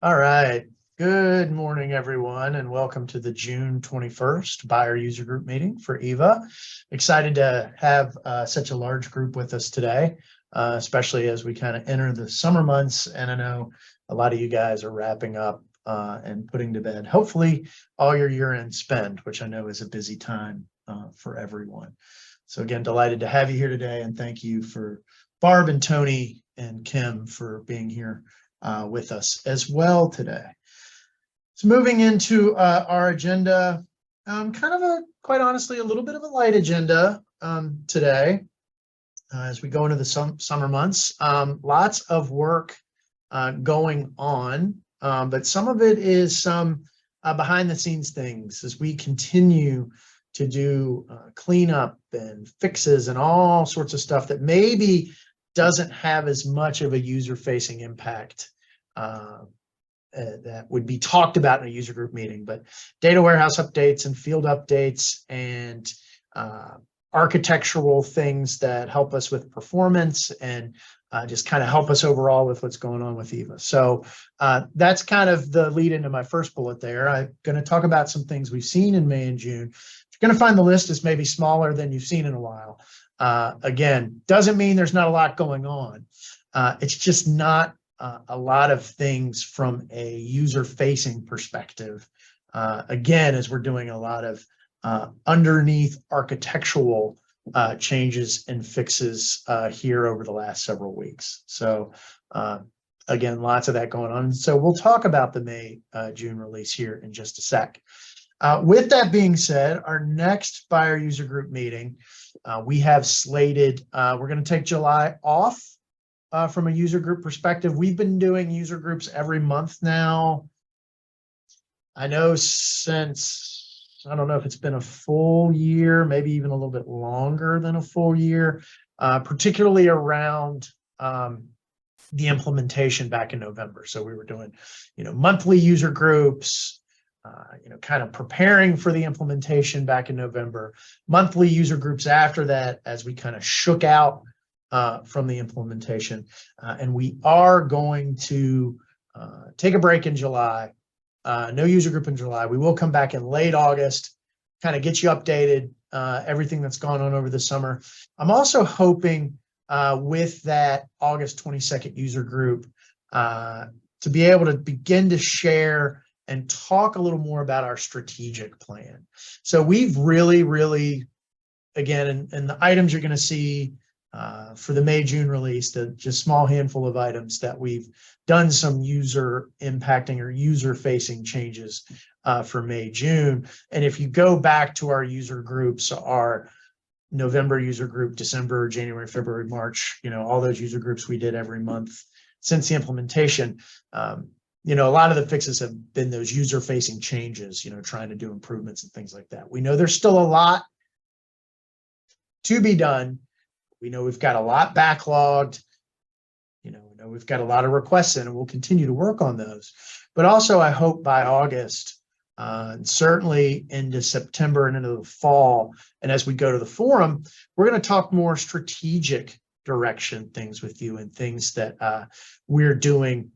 All right. Good morning, everyone, and welcome to the June 21st Buyer User Group meeting for EVA. Excited to have such a large group with us today, especially as we kind of enter the summer months. And I know a lot of you guys are wrapping up and putting to bed, hopefully, all your year-end spend, which I know is a busy time for everyone. So again, delighted to have you here today, and thank you for Barb and Tony and Kim for being here with us as well today. So moving into our agenda, quite honestly, a little bit of a light agenda today as we go into the summer months. Lots of work going on, but some of it is some behind the scenes things as we continue to do cleanup and fixes and all sorts of stuff that maybe doesn't have as much of a user-facing impact that would be talked about in a user group meeting, but data warehouse updates and field updates and architectural things that help us with performance and just kind of help us overall with what's going on with EVA. So that's kind of the lead into my first bullet there. I'm going to talk about some things we've seen in May and June. You're going to find the list is maybe smaller than you've seen in a while. Again, doesn't mean there's not a lot going on. It's just not a lot of things from a user-facing perspective. Again, as we're doing a lot of underneath architectural changes and fixes here over the last several weeks. So again, lots of that going on. So we'll talk about the May, June release here in just a sec. With that being said, our next buyer user group meeting, we have slated, we're going to take July off from a user group perspective. We've been doing user groups every month now. I know since, I don't know if it's been a full year, maybe even a little bit longer than a full year, particularly around the implementation back in November. So we were doing, monthly user groups, kind of preparing for the implementation back in November, monthly user groups after that as we kind of shook out from the implementation. And we are going to take a break in July. No user group in July. We will come back in late August, kind of get you updated, everything that's gone on over the summer. I'm also hoping with that August 22nd user group to be able to begin to share and talk a little more about our strategic plan. So we've really, again, and the items you're going to see for the May, June release, the just small handful of items that we've done some user impacting or user facing changes for May, June. And if you go back to our user groups, our November user group, December, January, February, March, all those user groups we did every month since the implementation, a lot of the fixes have been those user facing changes, trying to do improvements and things like that. We know there's still a lot to be done. We know we've got a lot backlogged. We know we've got a lot of requests in, and we'll continue to work on those. But also, I hope by August, and certainly into September and into the fall, and as we go to the forum, we're going to talk more strategic direction things with you and things that we're doing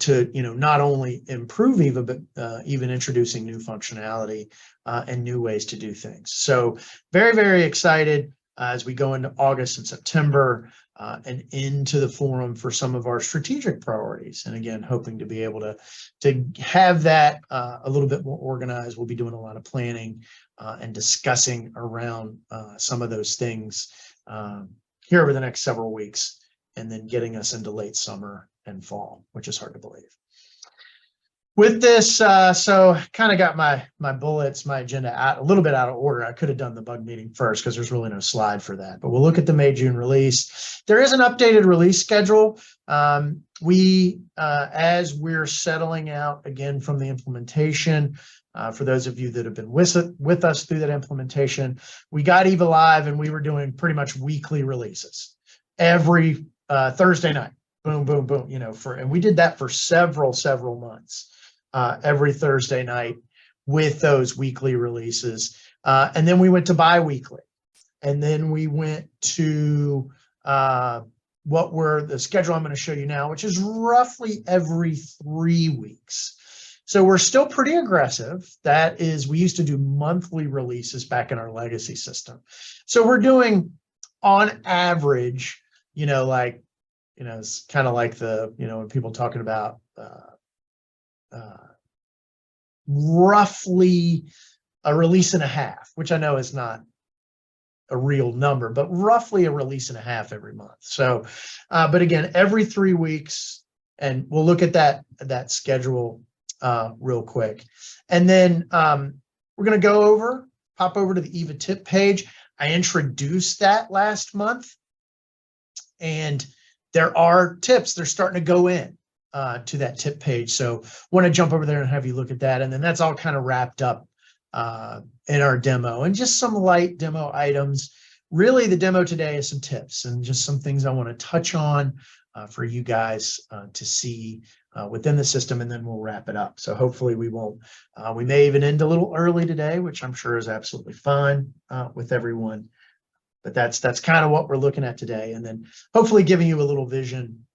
to not only improve EVA, but even introducing new functionality and new ways to do things. So very excited as we go into August and September and into the forum for some of our strategic priorities. And again, hoping to be able to have that a little bit more organized. We'll be doing a lot of planning and discussing around some of those things here over the next several weeks, and then getting us into late summer and fall, which is hard to believe. With this, so kind of got my bullets, my agenda out a little bit out of order. I could have done the bug meeting first because there's really no slide for that, but we'll look at the May, June release. There is an updated release schedule. As we're settling out again from the implementation, for those of you that have been with us through that implementation, we got EVA Live and we were doing pretty much weekly releases every Thursday night. Boom, boom, boom, and we did that for several months. Every Thursday night with those weekly releases. And then we went to bi-weekly. And then we went to the schedule I'm going to show you now, which is roughly every 3 weeks. So we're still pretty aggressive. That is, we used to do monthly releases back in our legacy system. So we're doing on average, it's kind of like when people talking about roughly a release and a half, which I know is not a real number, but roughly a release and a half every month. So, but again, every 3 weeks, and we'll look at that schedule real quick. And then we're going to pop over to the EVA tip page. I introduced that last month, and there are tips. They're starting to go in to that tip page. So want to jump over there and have you look at that. And then that's all kind of wrapped up in our demo, and just some light demo items. Really, the demo today is some tips and just some things I want to touch on for you guys to see within the system, and then we'll wrap it up. So hopefully we may even end a little early today, which I'm sure is absolutely fine with everyone. But that's kind of what we're looking at today, and then hopefully giving you a little vision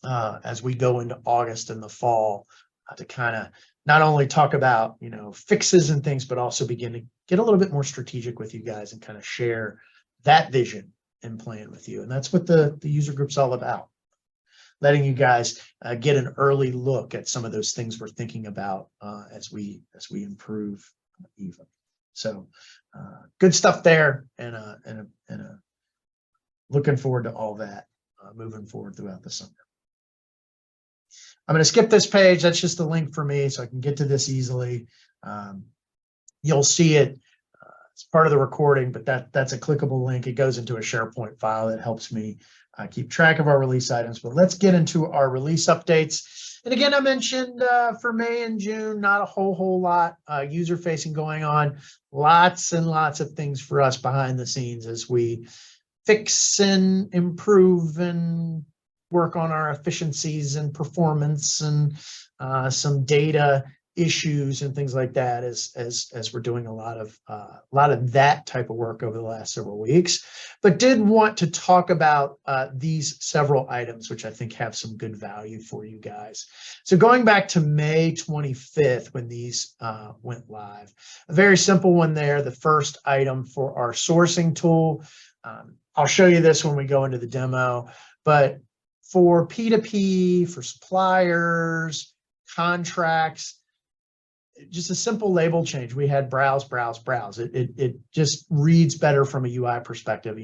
as we go into August and the fall to kind of not only talk about fixes and things, but also begin to get a little bit more strategic with you guys and kind of share that vision and plan with you. And that's what the user group's all about, letting you guys get an early look at some of those things we're thinking about as we improve EVA. So good stuff there, and looking forward to all that moving forward throughout the summer. I'm going to skip this page. That's just a link for me, so I can get to this easily. You'll see it. It's part of the recording, but that's a clickable link. It goes into a SharePoint file that helps me keep track of our release items. But let's get into our release updates. And again, I mentioned for May and June, not a whole lot user-facing going on. Lots and lots of things for us behind the scenes as we fix and improve and work on our efficiencies and performance and some data issues and things like that as we're doing a lot of that type of work over the last several weeks. But did want to talk about these several items, which I think have some good value for you guys. So going back to May 25th, when these went live, a very simple one there, the first item for our sourcing tool. I'll show you this when we go into the demo, but for P2P, for suppliers, contracts, just a simple label change. We had browse. It just reads better from a UI perspective.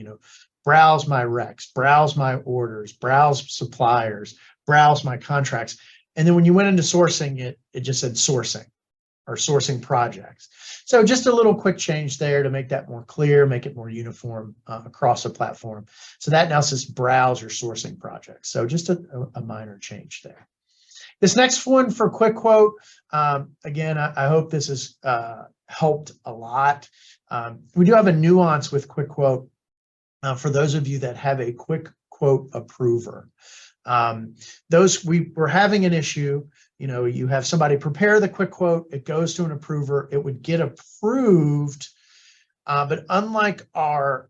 Browse my recs, browse my orders, browse suppliers, browse my contracts. And then when you went into sourcing, it just said sourcing or sourcing projects. So just a little quick change there to make that more clear, make it more uniform across the platform. So that now says browse your sourcing projects. So just a minor change there. This next one for Quick Quote, again, I hope this has helped a lot. We do have a nuance with Quick Quote for those of you that have a Quick Quote approver. We were having an issue. You have somebody prepare the Quick Quote, it goes to an approver, it would get approved, but unlike our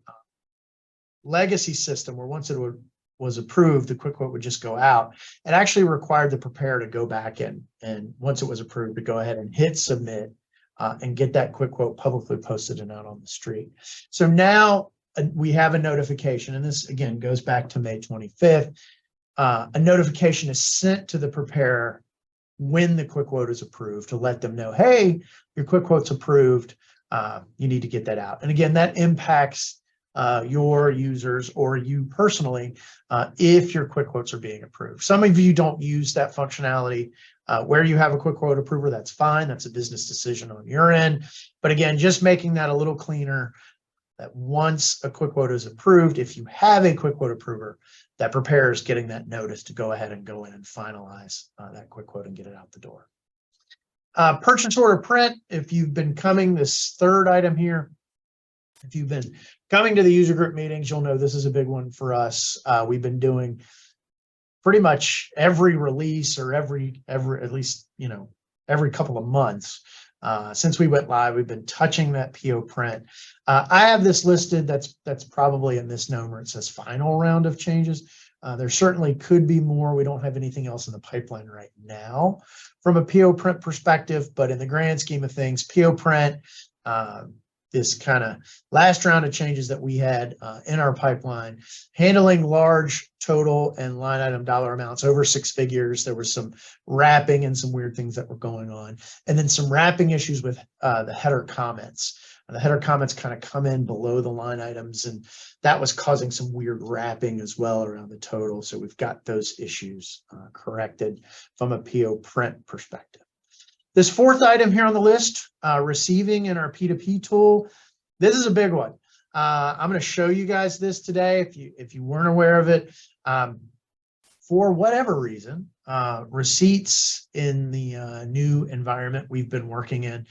legacy system where once it was approved, the Quick Quote would just go out, it actually required the preparer to go back in, and once it was approved, to go ahead and hit submit and get that Quick Quote publicly posted and out on the street. So now we have a notification, and this again goes back to May 25th. A notification is sent to the preparer when the Quick Quote is approved to let them know, hey, your Quick Quote's approved. You need to get that out. And again, that impacts your users or you personally if your Quick Quotes are being approved. Some of you don't use that functionality. Where you have a Quick Quote approver, that's fine. That's a business decision on your end. But again, just making that a little cleaner, that once a Quick Quote is approved, if you have a Quick Quote approver, that preparer is getting that notice to go ahead and go in and finalize that Quick Quote and get it out the door. Purchase order print, if you've been coming, this third item here, if you've been coming to the user group meetings, you'll know this is a big one for us. We've been doing pretty much every release or every at least, every couple of months. Since we went live, we've been touching that PO print. I have this listed, that's probably a misnomer. It says final round of changes. There certainly could be more. We don't have anything else in the pipeline right now from a PO print perspective, but in the grand scheme of things, PO print, this kind of last round of changes that we had in our pipeline, handling large total and line item dollar amounts over 6 figures. There was some wrapping and some weird things that were going on, and then some wrapping issues with the header comments. The header comments kind of come in below the line items, and that was causing some weird wrapping as well around the total. So we've got those issues corrected from a PO print perspective. This fourth item here on the list, receiving in our P2P tool, this is a big one. I'm going to show you guys this today if you weren't aware of it. For whatever reason, receipts in the new environment we've been working in,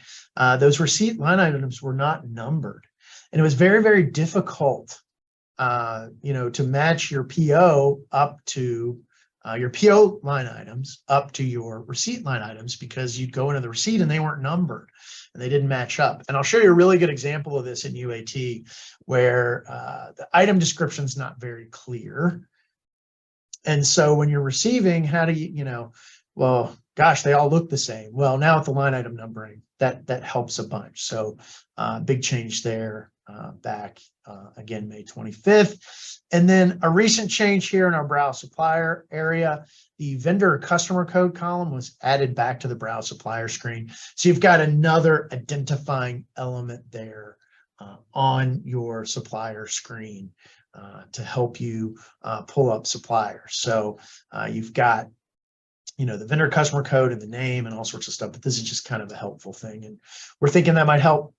those receipt line items were not numbered. And it was very, very difficult, to match your PO up to your PO line items up to your receipt line items, because you'd go into the receipt and they weren't numbered and they didn't match up. And I'll show you a really good example of this in UAT, where the item description is not very clear. And so when you're receiving, how do you, well, gosh, they all look the same. Well, now with the line item numbering, that helps a bunch. So big change there back again, May 25th. And then a recent change here in our Browse Supplier area, the vendor customer code column was added back to the Browse Supplier screen. So you've got another identifying element there on your supplier screen to help you pull up suppliers. So you've got the vendor customer code and the name and all sorts of stuff, but this is just kind of a helpful thing. And we're thinking that might help.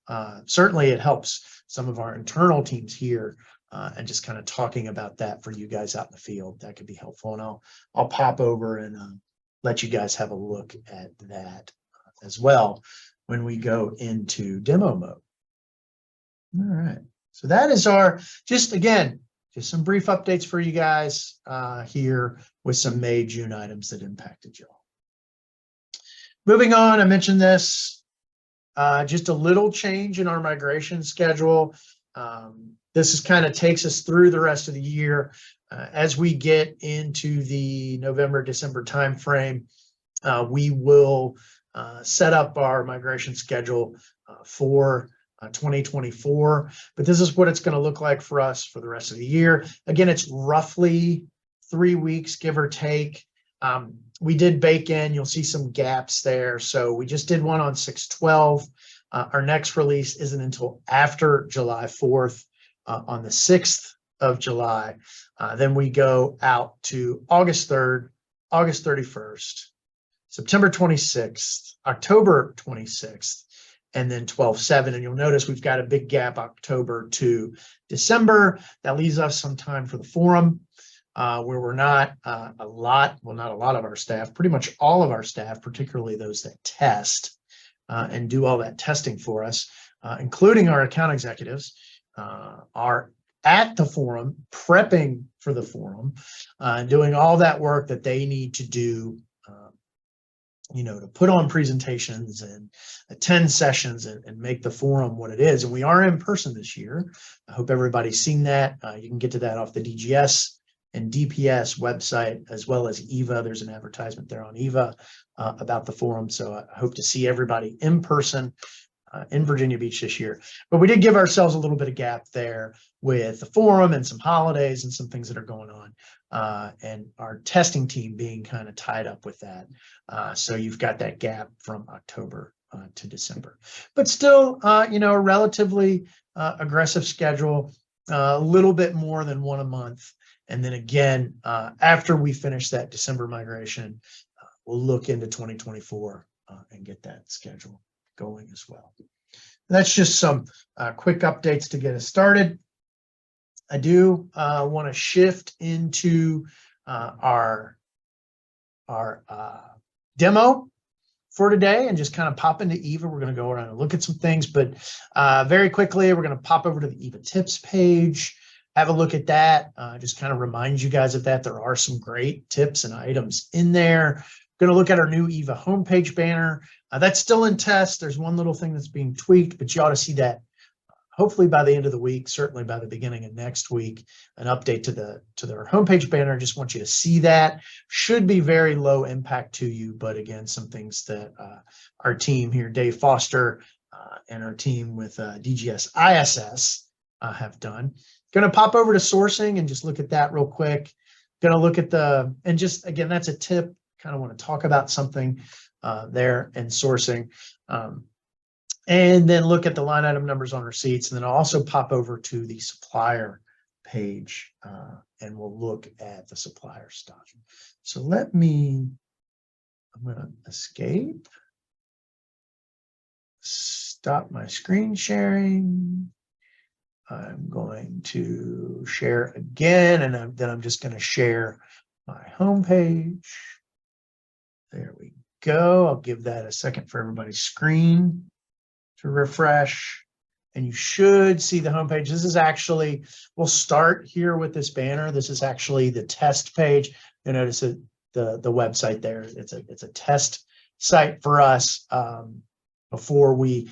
Certainly it helps some of our internal teams here, and just kind of talking about that for you guys out in the field, that could be helpful. And I'll pop over and let you guys have a look at that as well when we go into demo mode. All right, so that is our, just some brief updates for you guys here with some May, June items that impacted y'all. Moving on, I mentioned this, just a little change in our migration schedule. This is kind of takes us through the rest of the year. As we get into the November, December timeframe, we will set up our migration schedule for 2024, but this is what it's going to look like for us for the rest of the year. Again, it's roughly 3 weeks, give or take. We did bake in, you'll see some gaps there. So we just did one on 6/12. Our next release isn't until after July 4th, on the 6th of July. Then we go out to August 3rd, August 31st, September 26th, October 26th, and then 12/7. And you'll notice we've got a big gap, October to December. That leaves us some time for the forum, where we're not not a lot of our staff, pretty much all of our staff, particularly those that test and do all that testing for us, including our account executives, are at the forum, prepping for the forum, doing all that work that they need to do, to put on presentations and attend sessions and make the forum what it is. And we are in person this year. I hope everybody's seen that. You can get to that off the DGS and DPS website, as well as EVA. There's an advertisement there on EVA about the forum. So I hope to see everybody in person in Virginia Beach this year. But we did give ourselves a little bit of gap there with the forum and some holidays and some things that are going on, and our testing team being kind of tied up with that. So you've got that gap from October to December, but still, a relatively aggressive schedule, a little bit more than one a month. And then again, after we finish that December migration, we'll look into 2024 and get that schedule going as well. That's just some quick updates to get us started. I do want to shift into our demo for today and just kind of pop into EVA. We're going to go around and look at some things, but very quickly, we're going to pop over to the EVA tips page, have a look at that, just kind of remind you guys of that. There are some great tips and items in there. Going to look at our new EVA homepage banner. That's still in test. There's one little thing that's being tweaked, but you ought to see that hopefully by the end of the week, certainly by the beginning of next week, an update to their homepage banner. Just want you to see that. Should be very low impact to you, but again, some things that our team here, Dave Foster, and our team with DGS ISS have done. Going to pop over to sourcing and just look at that real quick. Going to look at and just again, that's a tip. Kind of want to talk about something there in sourcing. And then look at the line item numbers on receipts, and then I'll also pop over to the supplier page and we'll look at the supplier stuff. So I'm going to escape, stop my screen sharing. I'm going to share again, and then I'm just going to share my home page. There we go. I'll give that a second for everybody's screen to refresh, and you should see the homepage. This is actually, we'll start here with this banner. This is actually the test page. You'll notice that the website there, it's a test site for us before we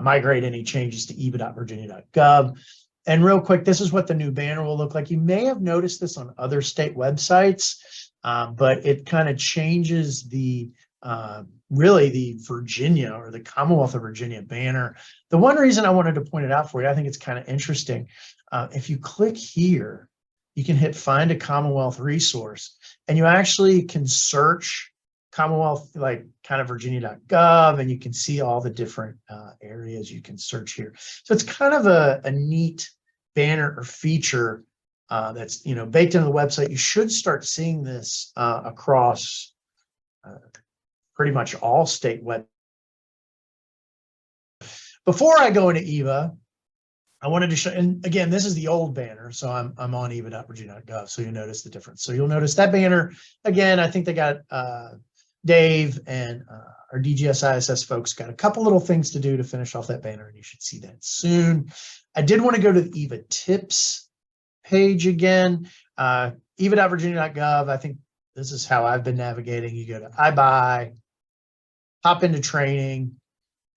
migrate any changes to eva.virginia.gov. And real quick, this is what the new banner will look like. You may have noticed this on other state websites, but it kind of changes the really the Virginia or the Commonwealth of Virginia banner. The one reason I wanted to point it out for you, I think it's kind of interesting. If you click here, you can hit find a Commonwealth resource, and you actually can search Commonwealth, like kind of virginia.gov, and you can see all the different areas you can search here. So it's kind of a neat banner or feature that's baked into the website. You should start seeing this across pretty much all state web. Before I go into EVA, I wanted to show, and again, this is the old banner, so I'm on eva.virginia.gov, so you'll notice the difference. So you'll notice that banner, again, I think they got Dave and our DGS ISS folks got a couple little things to do to finish off that banner, and you should see that soon. I did want to go to the EVA tips page again, eva.virginia.gov. I think this is how I've been navigating. You go to iBuy, hop into training,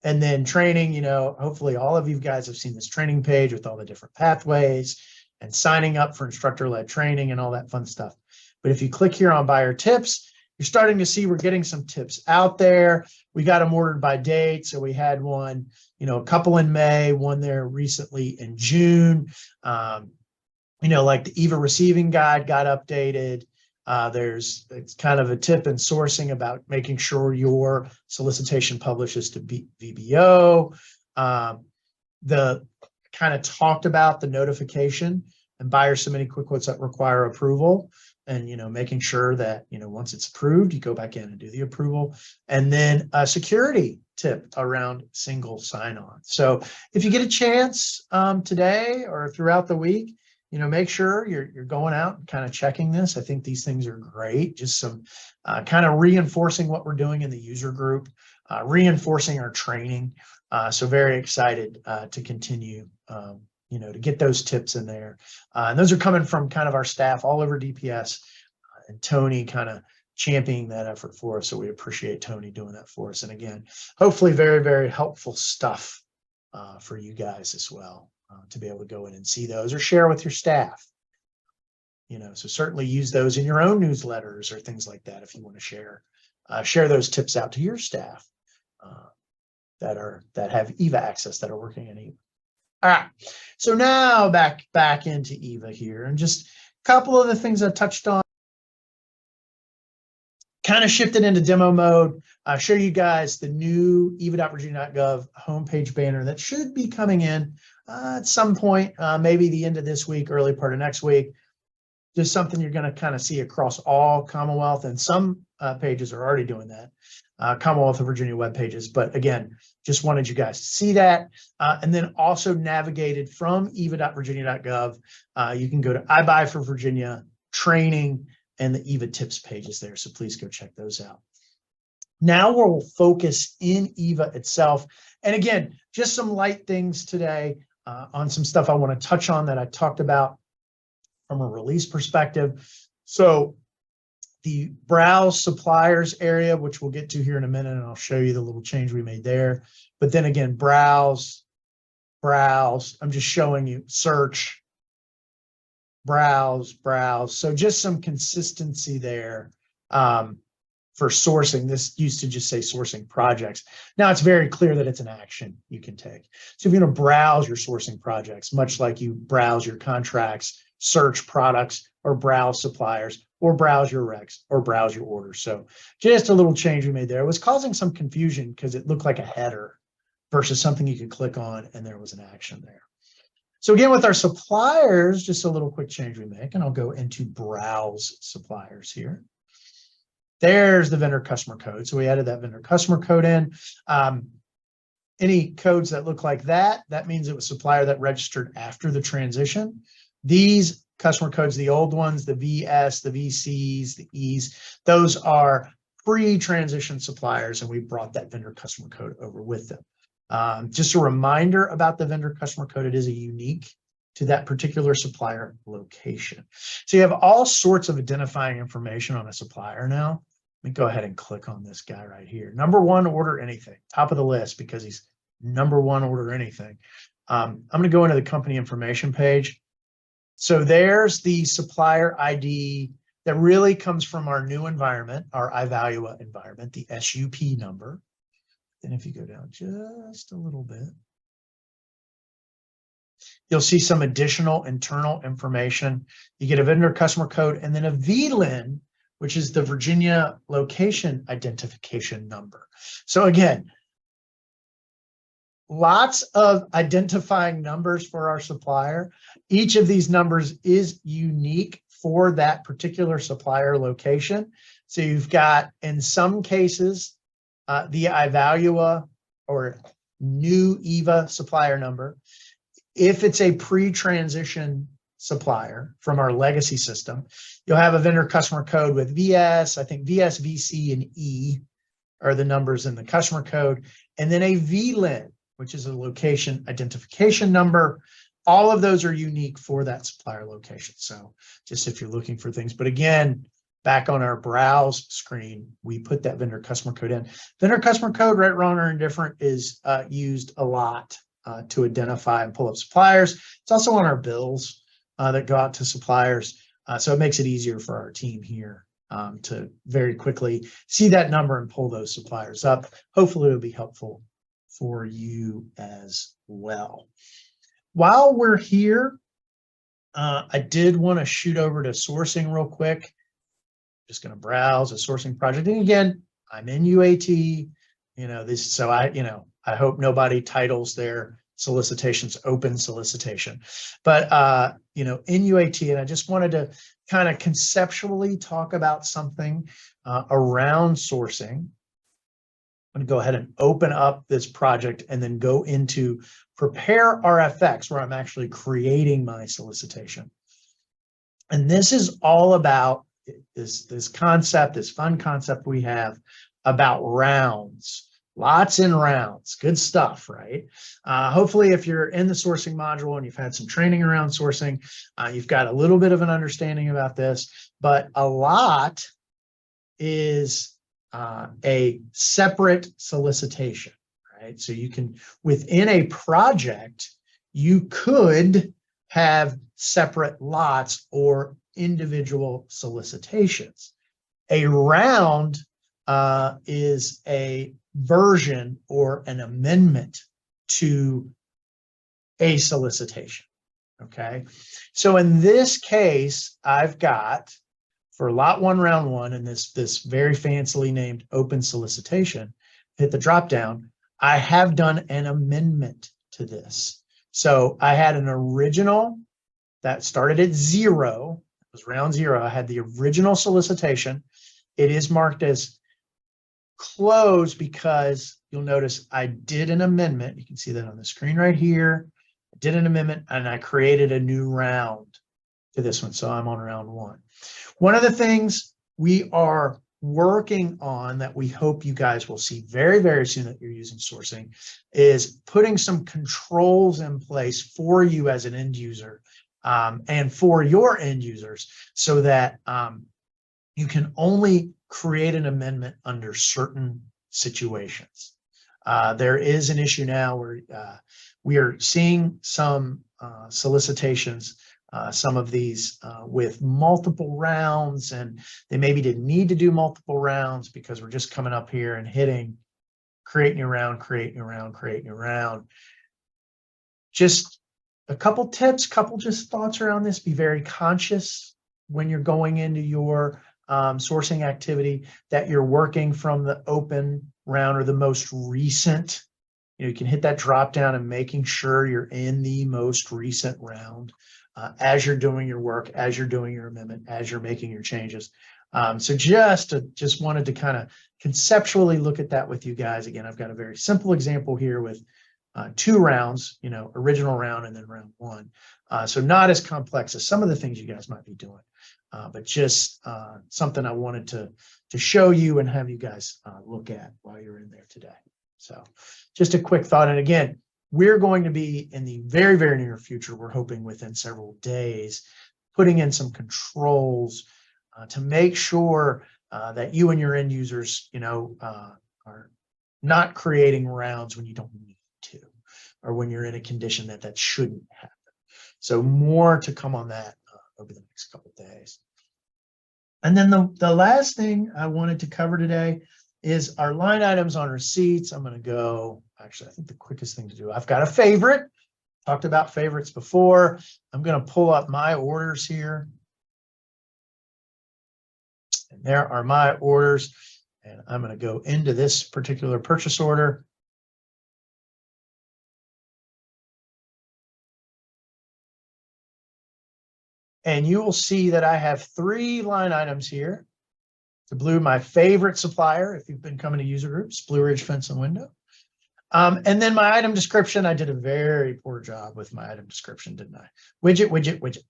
and then training, hopefully all of you guys have seen this training page with all the different pathways and signing up for instructor-led training and all that fun stuff. But if you click here on buyer tips, you're starting to see we're getting some tips out there. We got them ordered by date. So we had one, a couple in May, one there recently in June. Like the EVA receiving guide got updated. It's kind of a tip in sourcing about making sure your solicitation publishes to VBO. The kind of talked about the notification and buyers submitting quick quotes that require approval, and making sure that once it's approved, you go back in and do the approval. And then a security tip around single sign-on. So if you get a chance today or throughout the week, make sure you're going out and kind of checking this. I think these things are great. Just some kind of reinforcing what we're doing in the user group, reinforcing our training. So very excited to continue, to get those tips in there. And those are coming from kind of our staff all over DPS, and Tony kind of championing that effort for us. So we appreciate Tony doing that for us. And again, hopefully very, very helpful stuff for you guys as well. To be able to go in and see those or share with your staff. So certainly use those in your own newsletters or things like that if you want to share those tips out to your staff that have EVA access, that are working in EVA. All right, so now back into EVA here, and just a couple of the things I touched on. Kind of shifted into demo mode. I'll show you guys the new eva.virginia.gov homepage banner that should be coming in at some point, maybe the end of this week, early part of next week. Just something you're going to kind of see across all Commonwealth, and some pages are already doing that, Commonwealth of Virginia web pages. But again, just wanted you guys to see that. And then also navigated from eva.virginia.gov. You can go to iBuy for Virginia, training, and the EVA tips pages there. So please go check those out. Now we'll focus in EVA itself. And again, just some light things today on some stuff I want to touch on that I talked about from a release perspective. So the browse suppliers area, which we'll get to here in a minute, and I'll show you the little change we made there. But then again, browse browse. I'm just showing you search, browse, browse. So just some consistency there for sourcing. This used to just say sourcing projects. Now it's very clear that it's an action you can take. So if you're going to browse your sourcing projects, much like you browse your contracts, search products, or browse suppliers, or browse your recs, or browse your orders. So just a little change we made there. It was causing some confusion because it looked like a header versus something you could click on and there was an action there. So again, with our suppliers, just a little quick change we make, and I'll go into browse suppliers here. There's the vendor customer code. So we added that vendor customer code in. Any codes that look like that, that means it was a supplier that registered after the transition. These customer codes, the old ones, the VS, the VCs, the E's, those are pre-transition suppliers, and we brought that vendor customer code over with them. Just a reminder about the vendor customer code, it is a unique to that particular supplier location. So you have all sorts of identifying information on a supplier now. Let me go ahead and click on this guy right here. Number one, order anything, top of the list because he's number one, order anything. I'm going to go into the company information page. So there's the supplier ID that really comes from our new environment, our Ivalua environment, the SUP number. And if you go down just a little bit, you'll see some additional internal information. You get a vendor customer code and then a VLIN, which is the Virginia location identification number. So again, lots of identifying numbers for our supplier. Each of these numbers is unique for that particular supplier location. So you've got, in some cases, the Ivalua or new EVA supplier number. If it's a pre-transition supplier from our legacy system, you'll have a vendor customer code with VS, I think VS, VC, and E are the numbers in the customer code, and then a VLIN, which is a location identification number. All of those are unique for that supplier location. So just if you're looking for things, but again, back on our browse screen, we put that vendor customer code in. Vendor customer code, right, wrong, or indifferent, is used a lot to identify and pull up suppliers. It's also on our bills that go out to suppliers. So it makes it easier for our team here to very quickly see that number and pull those suppliers up. Hopefully it'll be helpful for you as well. While we're here, I did want to shoot over to sourcing real quick. Just going to browse a sourcing project. And again, I'm in UAT, so I hope nobody titles their solicitations open solicitation, but in UAT, and I just wanted to kind of conceptually talk about something around sourcing. I'm going to go ahead and open up this project and then go into prepare RFX, where I'm actually creating my solicitation. And this is all about this concept, this fun concept we have about rounds. Lots in rounds, good stuff, right? Hopefully, if you're in the sourcing module and you've had some training around sourcing, you've got a little bit of an understanding about this, but a lot is a separate solicitation, right? So you can, within a project, you could have separate lots or individual solicitations. A round is a version or an amendment to a solicitation, okay? So in this case, I've got, for lot one, round one, and this very fancily named open solicitation, hit the drop down, I have done an amendment to this. So I had an original that started at 0, it was round 0. I had the original solicitation. It is marked as closed because you'll notice I did an amendment. You can see that on the screen right here. I did an amendment and I created a new round to this one. So I'm on round 1. One of the things we are working on that we hope you guys will see very, very soon that you're using sourcing is putting some controls in place for you as an end user and for your end users so that you can only create an amendment under certain situations. There is an issue now where we are seeing some solicitations, some of these with multiple rounds, and they maybe didn't need to do multiple rounds because we're just coming up here and hitting create new round, create new round, create new round. Just a couple tips, couple just thoughts around this. Be very conscious when you're going into your sourcing activity that you're working from the open round or the most recent. You can hit that drop down and making sure you're in the most recent round as you're doing your work, as you're doing your amendment, as you're making your changes. So just wanted to kind of conceptually look at that with you guys. Again, I've got a very simple example here with 2 rounds, original round and then round 1. So not as complex as some of the things you guys might be doing, but just something I wanted to show you and have you guys look at while you're in there today. So just a quick thought. And again, we're going to be in the very, very near future, we're hoping within several days, putting in some controls to make sure that you and your end users, are not creating rounds when you don't need to, or when you're in a condition that shouldn't happen. So more to come on that over the next couple of days. And then the last thing I wanted to cover today is our line items on receipts. I'm going to go, actually, I think the quickest thing to do, I've got a favorite, talked about favorites before. I'm going to pull up my orders here. And there are my orders. And I'm going to go into this particular purchase order. And you will see that I have 3 line items here. The Blue, my favorite supplier, if you've been coming to user groups, Blue Ridge Fence and Window. And then my item description, I did a very poor job with my item description, didn't I? Widget, widget, widget.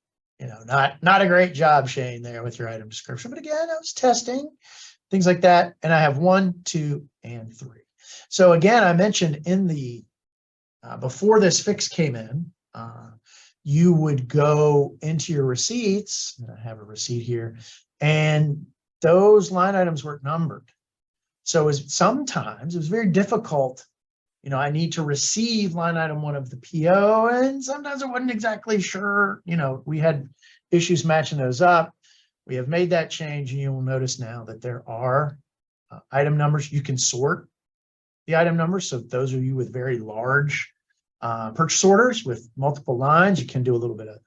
Not a great job, Shane, there with your item description. But again, I was testing, things like that. And I have 1, 2, and 3. So again, I mentioned in the, before this fix came in, you would go into your receipts, and I have a receipt here, and those line items weren't numbered. So sometimes it was very difficult. I need to receive line item 1 of the PO, and sometimes I wasn't exactly sure. We had issues matching those up. We have made that change, and you will notice now that there are item numbers. You can sort the item numbers. So those of you with very large purchase orders with multiple lines, you can do a little bit of,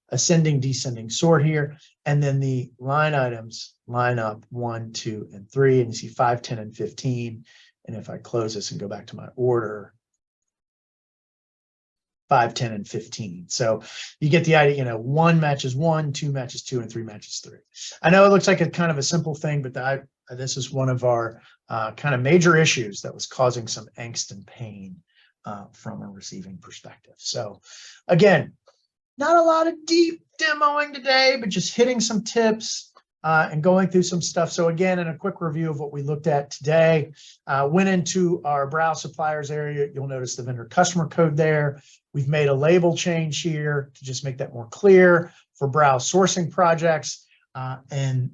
ascending, descending sort here. And then the line items line up 1, 2, and 3, and you see 5, 10, and 15. And if I close this and go back to my order, 5, 10, and 15. So you get the idea, 1 matches 1, 2 matches 2, and 3 matches 3. I know it looks like a kind of a simple thing, but this is one of our kind of major issues that was causing some angst and pain from a receiving perspective. So again, not a lot of deep demoing today, but just hitting some tips and going through some stuff. So again, in a quick review of what we looked at today, went into our Browse suppliers area. You'll notice the vendor customer code there. We've made a label change here to just make that more clear for Browse sourcing projects. And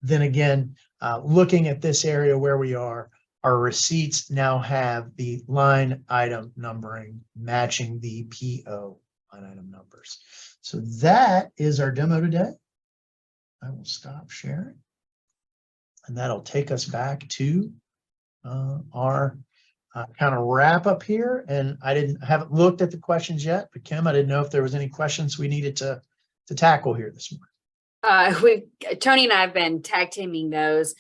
then again, looking at this area where we are, our receipts now have the line item numbering matching the PO line item numbers. So that is our demo today. I will stop sharing, and that'll take us back to our kind of wrap up here. And I haven't looked at the questions yet, but Kim, I didn't know if there was any questions we needed to tackle here this morning. Tony and I have been tag teaming those.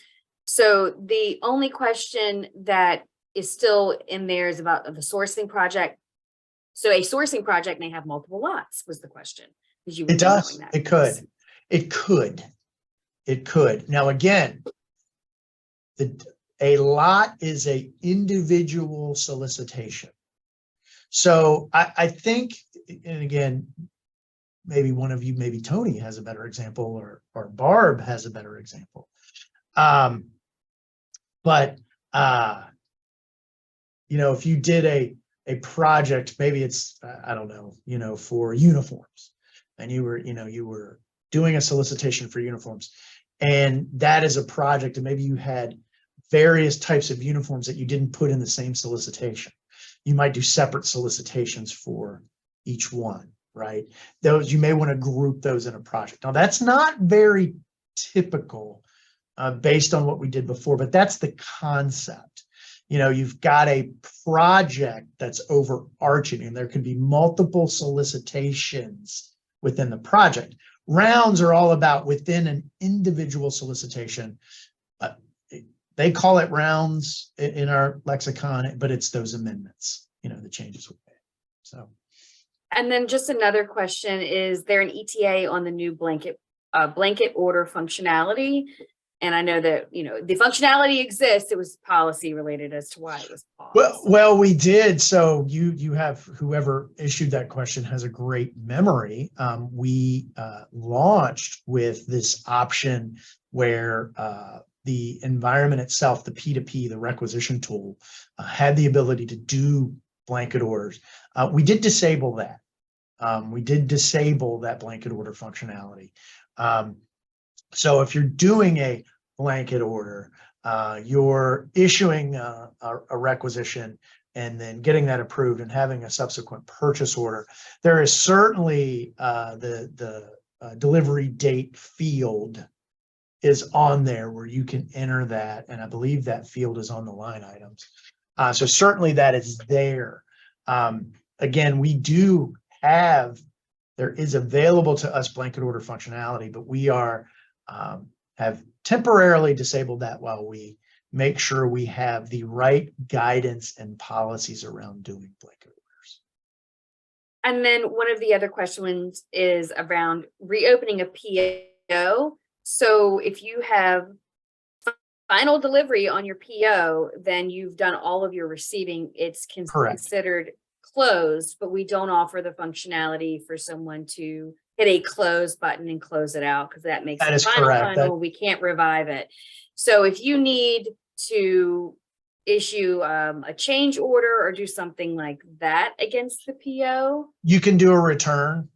So the only question that is still in there is about the sourcing project. So a sourcing project may have multiple lots, was the question. It does. It could. It could. Now, again, a lot is a individual solicitation. So I think, and again, maybe one of you, maybe Tony has a better example, or Barb has a better example. But if you did a project, maybe it's, I don't know, for uniforms, and you were doing a solicitation for uniforms, and that is a project, and maybe you had various types of uniforms that you didn't put in the same solicitation. You might do separate solicitations for each one, right? Those, you may want to group those in a project. Now, that's not very typical based on what we did before, but that's the concept. You know, you've got a project that's overarching, and there can be multiple solicitations within the project. Rounds are all about within an individual solicitation. They call it rounds in our lexicon, but it's those amendments, you know, the changes we made. So. And then just another question, is there an ETA on the new blanket order functionality? And I know that, you know, the functionality exists. It was policy related as to why it was paused. Well, we did. So you have, whoever issued that question has a great memory. We launched with this option where the environment itself, the P2P, the requisition tool, had the ability to do blanket orders. We did disable that. We did disable that blanket order functionality. So if you're doing a blanket order, you're issuing a requisition and then getting that approved and having a subsequent purchase order, there is certainly the delivery date field is on there where you can enter that. And I believe that field is on the line items. So certainly that is there. Again, we do have, there is available to us blanket order functionality, but we are have temporarily disabled that while we make sure we have the right guidance and policies around doing blanket orders. And then one of the other questions is around reopening a PO. So if you have final delivery on your PO, then you've done all of your receiving. It's considered closed, but we don't offer the functionality for someone to hit a close button and close it out, because that makes it final. We can't revive it. So if you need to issue a change order or do something like that against the PO, you can do a return.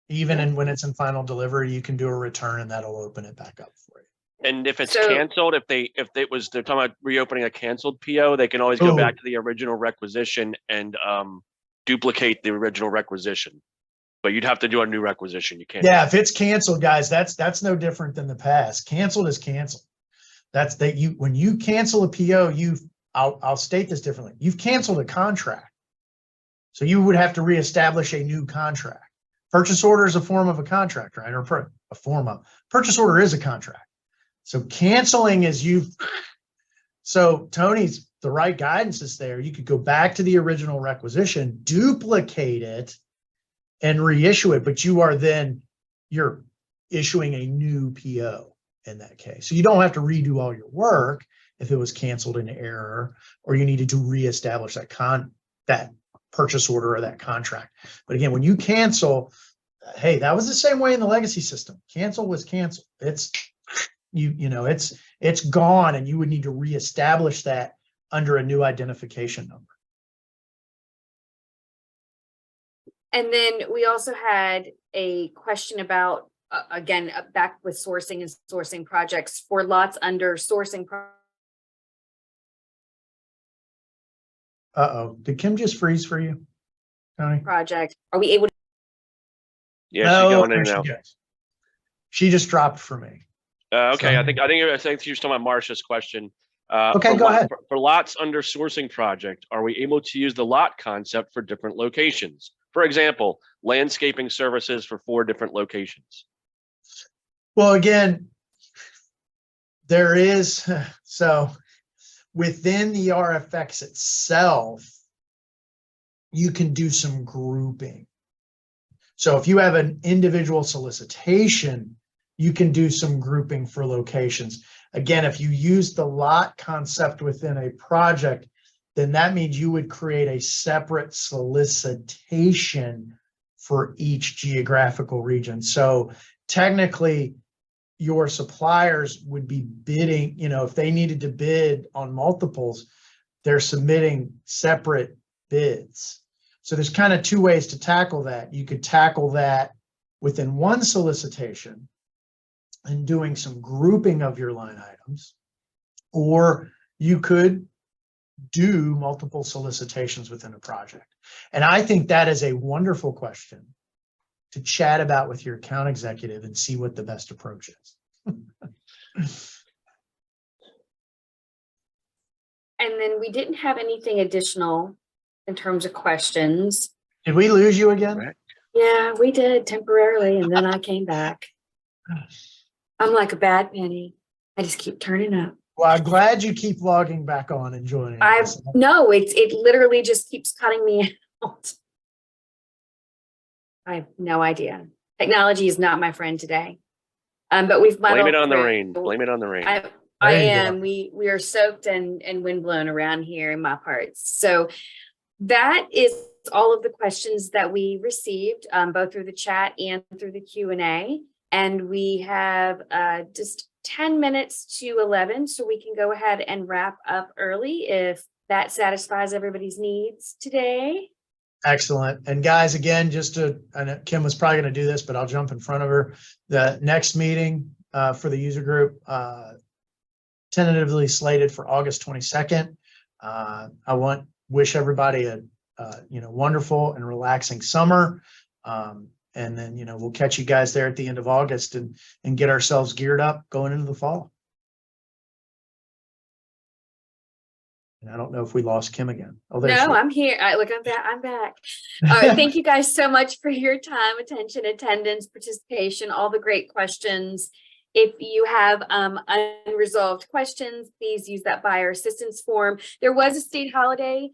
Even when it's in final delivery, you can do a return and that'll open it back up for you. And if it's canceled, they're talking about reopening a canceled PO, they can always go back to the original requisition and duplicate the original requisition. But you'd have to do a new requisition. You can't. Yeah, if it's canceled, guys, that's no different than the past. Canceled is canceled. That's that you, when you cancel a PO, I'll state this differently. You've canceled a contract. So you would have to reestablish a new contract. Purchase order is a form of a contract, right? Or a form of purchase order is a contract. So canceling is so Tony's, the right guidance is there. You could go back to the original requisition, duplicate it, and reissue it, but you're issuing a new PO in that case. So you don't have to redo all your work if it was canceled in error, or you needed to reestablish that purchase order or that contract. But again, when you cancel, hey, that was the same way in the legacy system. Cancel was cancel. It's it's gone, and you would need to reestablish that under a new identification number. And then we also had a question about, again, back with sourcing and sourcing projects for lots under sourcing. Did Kim just freeze for you, Tony? Project. Are we able to? Yeah, she's going in now. She just dropped for me. Okay, So, I think she was talking about Marcia's question. Okay, go ahead. For lots under sourcing project, are we able to use the lot concept for different locations? For example, landscaping services for 4 different locations. Well, again, there is, so within the RFX itself, you can do some grouping. So if you have an individual solicitation, you can do some grouping for locations. Again, if you use the lot concept within a project, then that means you would create a separate solicitation for each geographical region. So technically, your suppliers would be bidding, if they needed to bid on multiples, they're submitting separate bids. So there's kind of 2 ways to tackle that. You could tackle that within one solicitation and doing some grouping of your line items, or you could do multiple solicitations within a project. And I think that is a wonderful question to chat about with your account executive and see what the best approach is. And then we didn't have anything additional in terms of questions. Did we lose you again? Right. Yeah, we did temporarily, and then I came back. I'm like a bad penny. I just keep turning up. Well, I'm glad you keep logging back on and joining us. No, it literally just keeps cutting me out. I have no idea. Technology is not my friend today. But we've Blame it on the through. rain. Blame it on the rain. I There you am. go. We are soaked and windblown around here in my parts. So that is all of the questions that we received, both through the chat and through the Q&A. And we have just 10 minutes to 11, so we can go ahead and wrap up early if that satisfies everybody's needs today. Excellent. And guys, again, I know Kim was probably going to do this, but I'll jump in front of her. The next meeting for the user group tentatively slated for August 22nd. I wish everybody a wonderful and relaxing summer. And then, we'll catch you guys there at the end of August and get ourselves geared up going into the fall. And I don't know if we lost Kim again. Oh, there she No, is. I'm here. Look, I'm back. I'm back. All right. Thank you guys so much for your time, attention, attendance, participation, all the great questions. If you have unresolved questions, please use that buyer assistance form. There was a state holiday,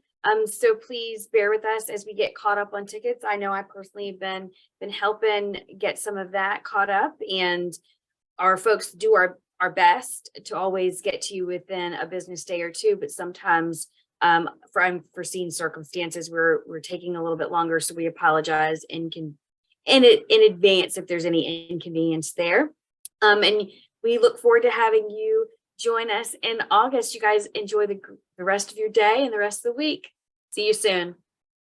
so please bear with us as we get caught up on tickets. I know I personally have been helping get some of that caught up, and our folks do our best to always get to you within a business day or two, but sometimes for unforeseen circumstances, we're taking a little bit longer. So we apologize in advance if there's any inconvenience there. And we look forward to having you join us in August. You guys enjoy the rest of your day and the rest of the week. See you soon.